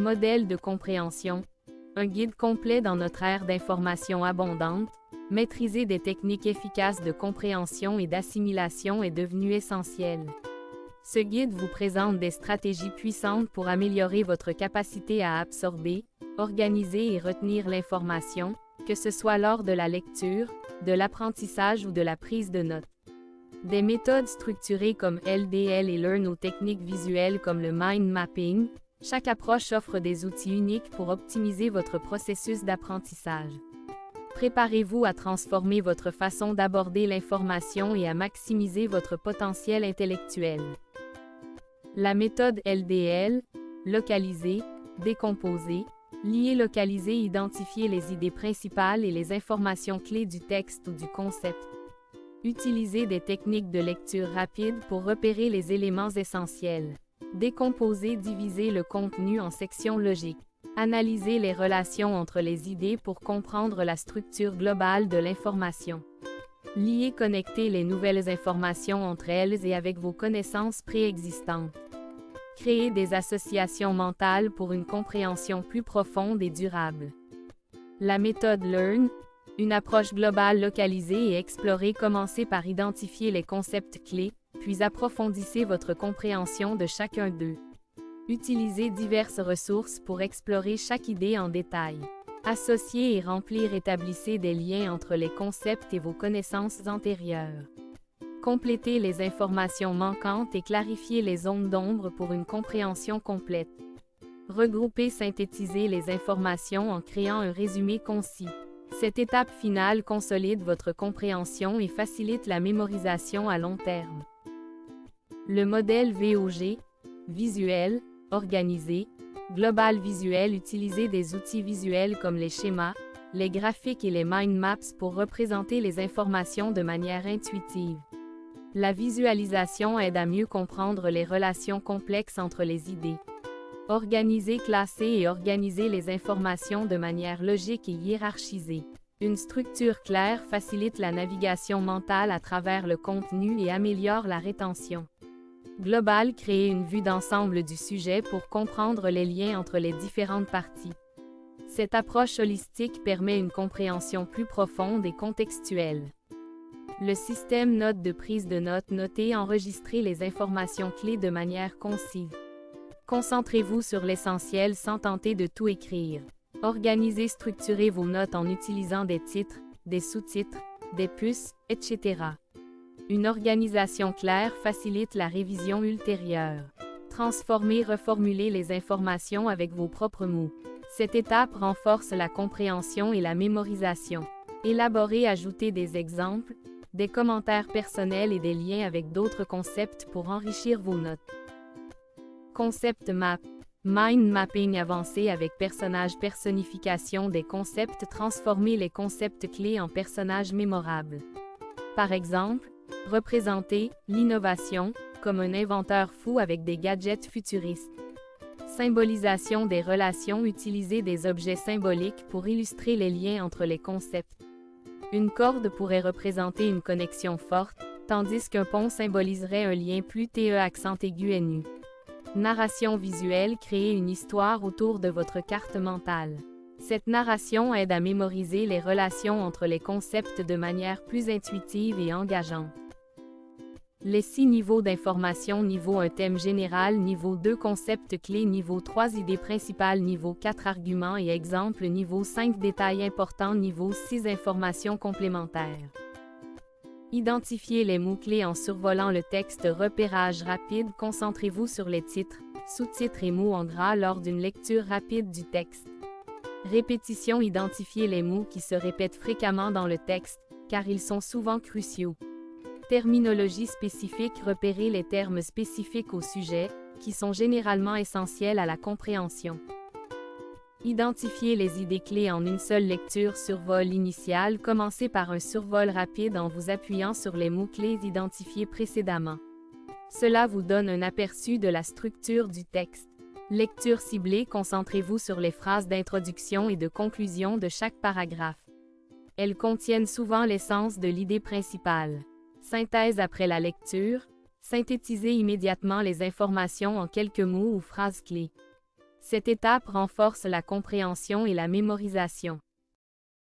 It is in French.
Modèle de compréhension. Un guide complet dans notre ère d'information abondante. Maîtriser des techniques efficaces de compréhension et d'assimilation est devenu essentiel. Ce guide vous présente des stratégies puissantes pour améliorer votre capacité à absorber, organiser et retenir l'information, que ce soit lors de la lecture, de l'apprentissage ou de la prise de notes. Des méthodes structurées comme LDL et Learn aux techniques visuelles comme le mind mapping, chaque approche offre des outils uniques pour optimiser votre processus d'apprentissage. Préparez-vous à transformer votre façon d'aborder l'information et à maximiser votre potentiel intellectuel. La méthode LDL, localiser, décomposer, lier, localiser, identifier les idées principales et les informations clés du texte ou du concept. Utilisez des techniques de lecture rapide pour repérer les éléments essentiels. Décomposer, diviser le contenu en sections logiques. Analyser les relations entre les idées pour comprendre la structure globale de l'information. Lier, connecter les nouvelles informations entre elles et avec vos connaissances préexistantes. Créer des associations mentales pour une compréhension plus profonde et durable. La méthode Learn, une approche globale localisée et explorée. Commencez par identifier les concepts clés, puis approfondissez votre compréhension de chacun d'eux. Utilisez diverses ressources pour explorer chaque idée en détail. Associer et remplir, établissez des liens entre les concepts et vos connaissances antérieures. Complétez les informations manquantes et clarifiez les zones d'ombre pour une compréhension complète. Regroupez, synthétisez les informations en créant un résumé concis. Cette étape finale consolide votre compréhension et facilite la mémorisation à long terme. Le modèle VOG, visuel, organisé, global visuel. Utilisez des outils visuels comme les schémas, les graphiques et les mind maps pour représenter les informations de manière intuitive. La visualisation aide à mieux comprendre les relations complexes entre les idées. Organiser, classer et organiser les informations de manière logique et hiérarchisée. Une structure claire facilite la navigation mentale à travers le contenu et améliore la rétention. Global, créer une vue d'ensemble du sujet pour comprendre les liens entre les différentes parties. Cette approche holistique permet une compréhension plus profonde et contextuelle. Le système note de prise de notes. Notez, enregistrez les informations clés de manière concise. Concentrez-vous sur l'essentiel sans tenter de tout écrire. Organisez, structurez vos notes en utilisant des titres, des sous-titres, des puces, etc. Une organisation claire facilite la révision ultérieure. Transformez, reformulez les informations avec vos propres mots. Cette étape renforce la compréhension et la mémorisation. Élaborez, ajoutez des exemples, des commentaires personnels et des liens avec d'autres concepts pour enrichir vos notes. Concept map. Mind mapping avancé avec personnages. Personnification des concepts. Transformez les concepts clés en personnages mémorables. Par exemple, représentez l'innovation comme un inventeur fou avec des gadgets futuristes. Symbolisation des relations. Utilisez des objets symboliques pour illustrer les liens entre les concepts. Une corde pourrait représenter une connexion forte, tandis qu'un pont symboliserait un lien plus accent aigu nu. Narration visuelle. Créez une histoire autour de votre carte mentale. Cette narration aide à mémoriser les relations entre les concepts de manière plus intuitive et engageante. Les 6 niveaux d'information. Niveau 1 thème général. Niveau 2 concepts clés. Niveau 3 idées principales. Niveau 4 arguments et exemples. Niveau 5 détails importants. Niveau 6 informations complémentaires. Identifiez les mots-clés en survolant le texte. Repérage rapide. Concentrez-vous sur les titres, sous-titres et mots en gras lors d'une lecture rapide du texte. Répétition. Identifiez les mots qui se répètent fréquemment dans le texte, car ils sont souvent cruciaux. Terminologie spécifique. Repérez les termes spécifiques au sujet, qui sont généralement essentiels à la compréhension. Identifiez les idées clés en une seule lecture. Survol initial. Commencez par un survol rapide en vous appuyant sur les mots-clés identifiés précédemment. Cela vous donne un aperçu de la structure du texte. Lecture ciblée. Concentrez-vous sur les phrases d'introduction et de conclusion de chaque paragraphe. Elles contiennent souvent l'essence de l'idée principale. Synthèse après la lecture. Synthétisez immédiatement les informations en quelques mots ou phrases clés. Cette étape renforce la compréhension et la mémorisation.